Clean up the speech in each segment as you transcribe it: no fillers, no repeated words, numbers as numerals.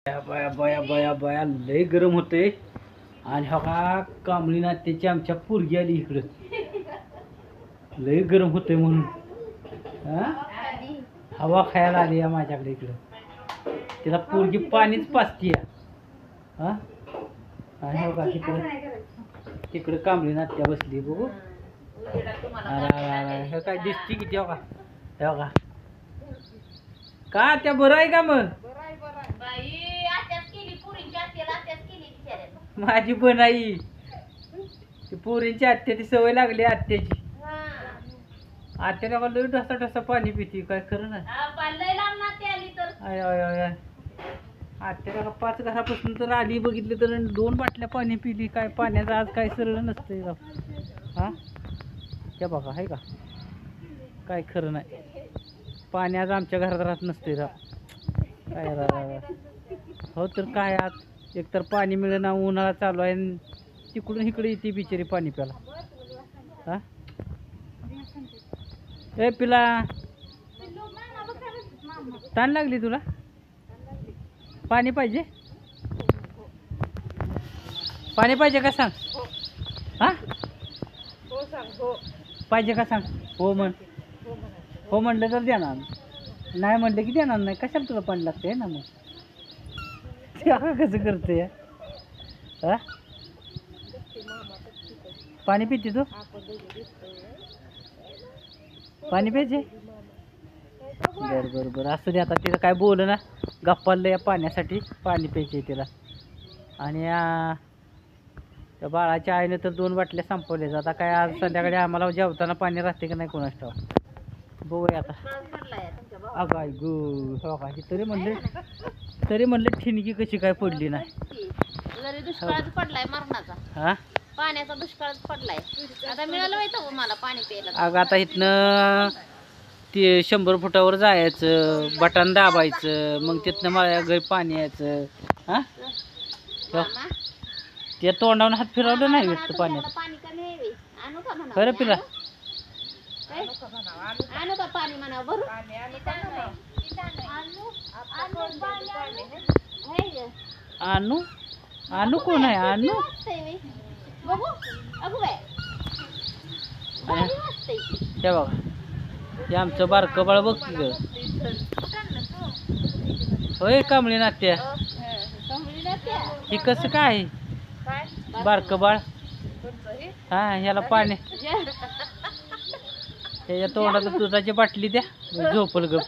बया बया बया बया लय गरम होते आणि हा कांबळी नात्याची आमच्या पोरगी आली इकडं. लय गरम होते म्हणून हवा खायला आली आहे माझ्याकडे इकडं. तिला पोरगी पाणीच पाजतीय. आणि हो का तिकडं कांबळी नात्या बसली बघू. हे काय दिसती किती हो का. हे का का त्या बरं आहे का मग. माझी बनाई ती पोरींची आत्याची सवय लागली आत्याची. आत्याला लय ढसा ढसा पाणी पिती काय खरं नाही. आत्याला 5 घरापासून तर आली बघितली तर 2 बाटल्या पाणी पिली. काय पाण्याचं आज काय सरळ नसतंय राव. हा त्या बघा आहे का काय खरं नाही. पाणी आज आमच्या घरात राहत नसते राव. काय राव हो तर काय आज एकतर पाणी मिळेना उन्हाळा चालू आहे तिकडून इकडे येते बिचारी पाणी प्याला. हा ए पिला ताण लागली तुला पाणी पाहिजे. पाणी पाहिजे का सांग. हा पाहिजे का सांग. हो म्हण. हो म्हणलं तर देणार नाही म्हणलं की देणार नाही. कशाला तुला पाणी लागते ना मग कसं करते. हा पाणी पिते तू पाणी प्यायचे. बर बर बर असं दे आता. तिला काय बोल ना गप्पाला या पाण्यासाठी पाणी प्यायचे तिला. आणि त्या बाळाच्या आईने तर 2 बाटल्या संपवल्या. आता काय आज संध्याकाळी आम्हाला जेवताना पाणी राहते का नाही कोणास ठाऊक. बघूया आता. अगं आई गो हो का तरी म्हणलं ठिणगी कशी काय पडली नाही. दुष्काळच पडलाय मरणाचा. हा पाण्याचा दुष्काळच पडलाय. आता मिळालं माहिती मला पाणी प्यायला. अगं आता इथनं ते 100 फुटावर जायचं बटन दाबायचं मग तिथनं माझ्या घरी पाणी यायचं. हा ते तोंडावून हात फिरवलं नाही भेटतं पाण्यात. पाणी कमी आहे आणू का म्हणा. खरं पिला आणू का पाणी म्हणा भरू. आणू आणू कोण आहे आणू. बघू अगो बाय ते बघा हे आमचं बारकं बाळ बघ की ग. होय कांबळी नात्या हे कसं काय बारकं बाळ. हा ह्याला पाणी त्याच्या तोंडाला दुधाची बाटली द्या झोपल गप.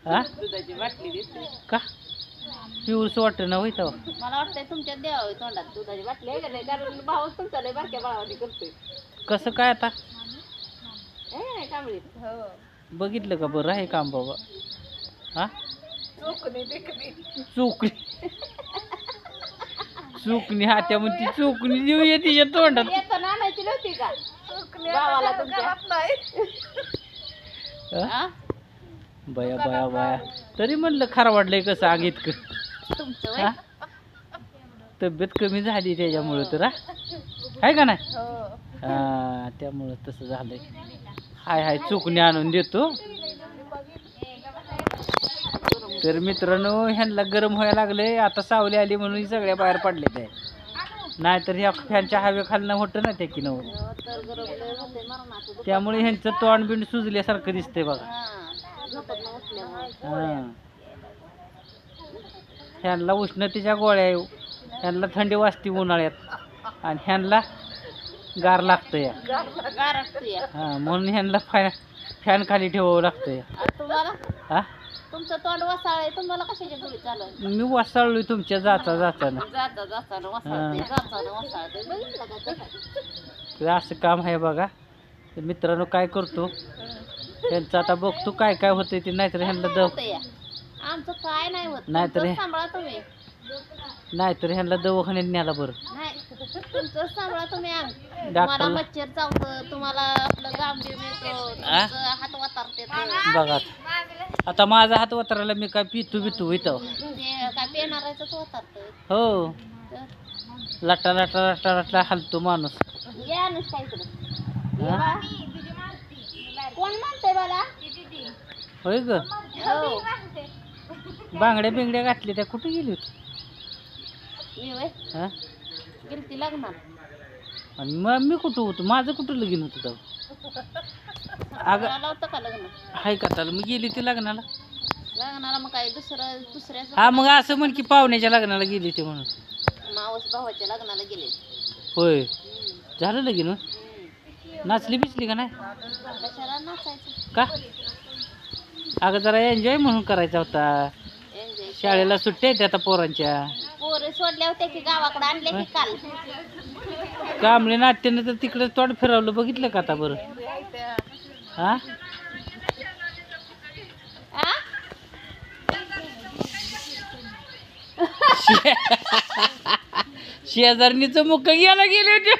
हा का पिऊस वाटत ना होय तेव्हा. मला वाटतंय तुमच्या द्यावं तोंडात दुधाची बाटली आहे का नाही. कारण भाऊ तुमचा लय बारक्या बाळावानी करतोय. कसं काय आता कांबळी बघितलं का बरं आहे काम बाबा. हा चुकणी चुकणी हात्या म्हणती चुकणी देऊ ये तिच्या तोंडात. आणायची नव्हती का गावाला तुमच्या. बया बया बया तरी म्हणलं खरं वाटलंय कसं आग इतकं. तुमचं तब्येत कमी झाली त्याच्यामुळं तर आहे का नाही. हा त्यामुळं तसं झालंय. हाय हाय चुकणी आणून देतो. तर मित्रांनो ह्यांना गरम व्हायला लागले. आता सावली आली म्हणून सगळ्या बाहेर पडले ते. नाहीतर ह्या फॅनच्या हवे खालनं होतं ना ते की नव्हतं. त्यामुळे ह्यांचं तोंड बिंड सुजल्यासारखं दिसतंय बघा. ह्यांना उष्णतेच्या गोळ्या ह्यांना थंडी वाजते उन्हाळ्यात आणि ह्यांना गार लागतं या. हा म्हणून ह्यांना फॅन खाली ठेवावं लागतं. हा तुमचं तोंड वसाळ तुम्हाला कशाची गोळी चालू आहे. मी वसाळलोय तुमच्या जाताना असं काम आहे बघा. तर मित्रांनो काय करतो त्यांचं आता बघतो काय काय होतंय ते. नाहीतर ह्यांना आमचं काय नाही होत. नाहीतर सांभाळा तुम्ही. नाहीतर ह्यांना दवाखान्यात न्यायला बरं. नाही तुमचं सांभाळा तुम्ही. तुम्हाला डॉक्टर मच्छर चावतं तुम्हाला आपलं गांभीर मिळतं हात वातारते. बघा आता माझा हात वातरायला मी काय पितो इथं काय पेणारायचंच वातारतं. हो लटा लटा लटा लटा हलतो माणूस. या नुसता इकडं कोण म्हणतंय मला. होय ग बांगड्या बिंगड्या घातल्या त्या कुठे गेली होती? मी वय हा गेलती लग्नात. आणि मग मी कुठं होतो? माझं कुठं लगीन होतं तेव्हा? अगं मला होतं का लग्न? हाय का त्याला मग गेली ती लग्नाला? लग्नाला मग काय दुसऱ्याच हा मग असं म्हण की पाहुण्याच्या लग्नाला गेली ते म्हणून. मावस भावाच्या लग्नाला गेले. होय झालं लगीन? नाचली बिचली का नाही? कशाला नाचायचं? का? अगं जरा एन्जॉय म्हणून करायचा होता. एन्जॉय शाळेला सुट्ट्या आहेत आता पोरांच्या. पोरे सोडल्या होत्या की गावाकडे आणले की काल. कांबळे नाट्यानं तर तिकडे तोंड फिरवलं बघितलं का आता बरं? हा आ? शेजारणीचं मुक्क घ्यायला गेले होते.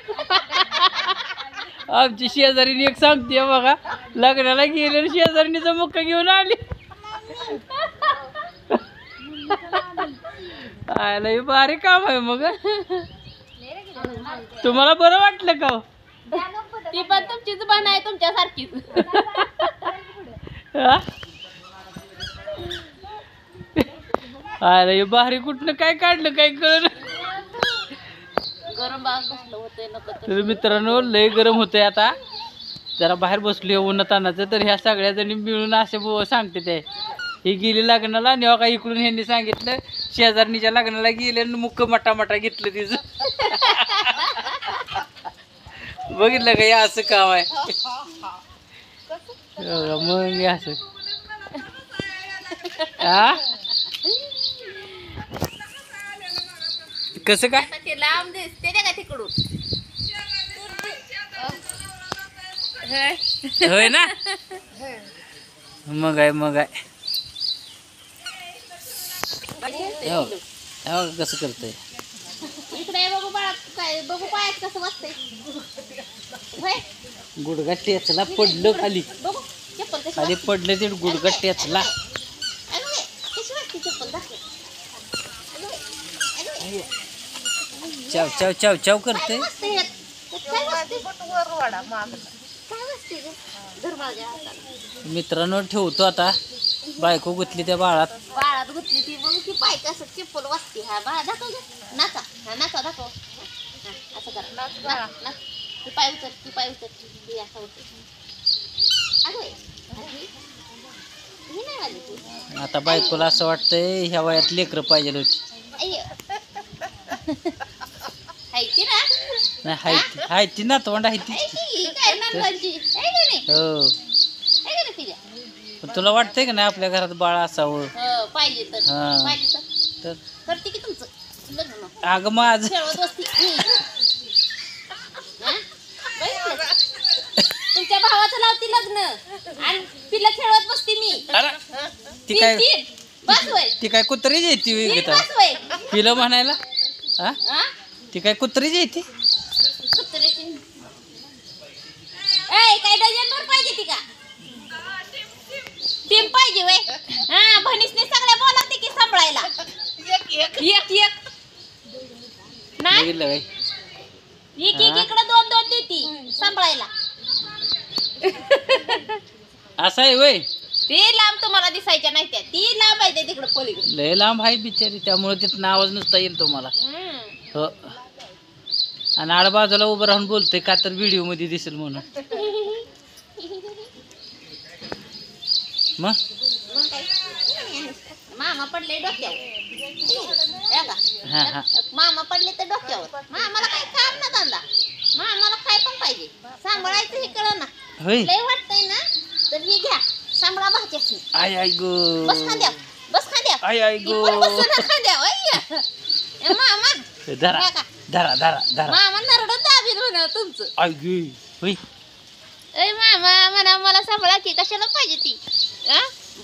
आमची शेजारीने एक सांगते बघा, लग्नाला गेले शेजारणीचं मुक्क घेऊन आली. आयला हे भारी काम आहे मग. तुम्हाला बरं वाटलं का हो? ती पण तुमचीच बन आहे तुमच्यासारखीच. हा? आयला हे भारी कुठनं काय काढलं काय कळलं. गरम बाग कसलं होतंय नको तर मित्रांनो लय गरम होतंय आता. जरा बाहेर बसली उन्हातानाचं तर ह्या सगळ्या जणी मिळून असे सांगते ते. ही गेली लग्नाला आणि का इकडून ह्यांनी सांगितलं शेजारणीच्या लग्नाला गेले आणि मुक्क मटा घेतलं तिचं. बघितलं का हे असं काम आहे. मग हे असं हा कसं काय ते लांब दिसते का तिकडून? होय ना? मग आहे हो कसं करतंय इकडे बघू बाळा काय बघू पायात कसं वाजतंय. गुडघा टेचला पडलं खाली. बघू चप्पल कशी खाली पडलं ते गुडघा टेचला. कशी वाजते चप्पल दाखव. चाव चाव चाव चाव करते. मित्रांनो ठेवतो आता. बायको गुतली त्या बाळात गुतली ती बघ ती पाय कसं चप्पल वाजते. हा बाळा दाखव नाचा. हा नाचा दाखव. असं करा नाच. ती पाय उचल ती असं उचल. ही नाही आली ती. आता बायकोला असं वाटतंय ह्या वयात लेकरं पाहिजे होती. हायती ना नाही हाय ती नातवंड आहे ती. काय नंदांची हो पण तुला वाटतंय का नाही आपल्या घरात बाळ असावं? पाहिजे तर हा. पाहिजे तर करते की तुमचं लग्न अगं माझं खेळत बसती. तुमच्या भावाचं लावती लग्न आणि तिला खेळवत बसते मी. ती काय बस वय ती काय कुत्रीच येते विकत बस वय पिलं म्हणायला? हा ती काय कुत्रीच येते? कुत्र्याची काय डझनभर पाहिजे ती का? टीम पाहिजे वय. हा भनीसने सगळ्या बोलावते की सांभाळायला. एक नाही बघितलं काय? एक इकडे दोन देती सांभाळायला. असं आहे वय. ती लांब तुम्हाला दिसायच्या नाही त्या. ती लांब आहे तिकडे पलीकडे. लय लांब आहे बिचारी त्यामुळे तिथं आवाज नुसता येईल तुम्हाला. हो आणि आडबाजूला उभं राहून बोलतोय का तर व्हिडिओ मध्ये दिसेल म्हणून. मग मामा पडले डोक्यावर. हा हा मामा पडले तर डोक्यावर. मामाला काय काम ना धंदा. मामाला काय पण पाहिजे सांभाळायचं हे कळ ना. होय लय वाटतंय ना तर हे घ्या सांभाळा भाच्यासनी. आय आय गो बस खांद्या आय आय गो खांद्या. मामा धरा धरा धरा धरा मामा नरड दाबील म्हणा तुमचं. आय गे होय. ए मामा म्हणा मला सांभाळा की कशाला पाहिजे ती.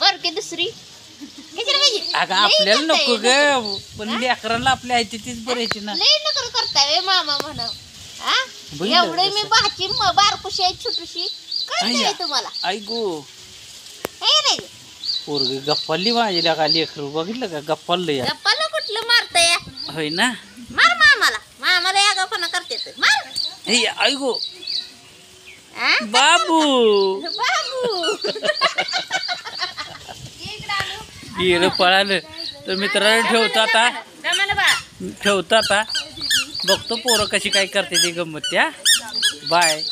बर की दुसरी कशाला पाहिजे. अगं आपल्याला नको ग पण लेकरांना आपल्या आहे तीच बरायची ना. लय नकर करताय मामा म्हणा. बघितलं एवढे मी भाची बारकुशी आहे छोटूशी कळतंय तुम्हाला. आय गो हे नाही पोरग गप्पाली माझी का लेकरू बघितलं का गप्पाल या. गप्पाला कुठलं मारतय होय ना. मार मामाला या गप्पा करते मार. हे आय गो बाबू बाबू गेलं पळालं. तर मित्रांनो ठेवतो आता, ठेवतो आता. बघतो पोरं कशी काय करते ती गंमत त्या. बाय.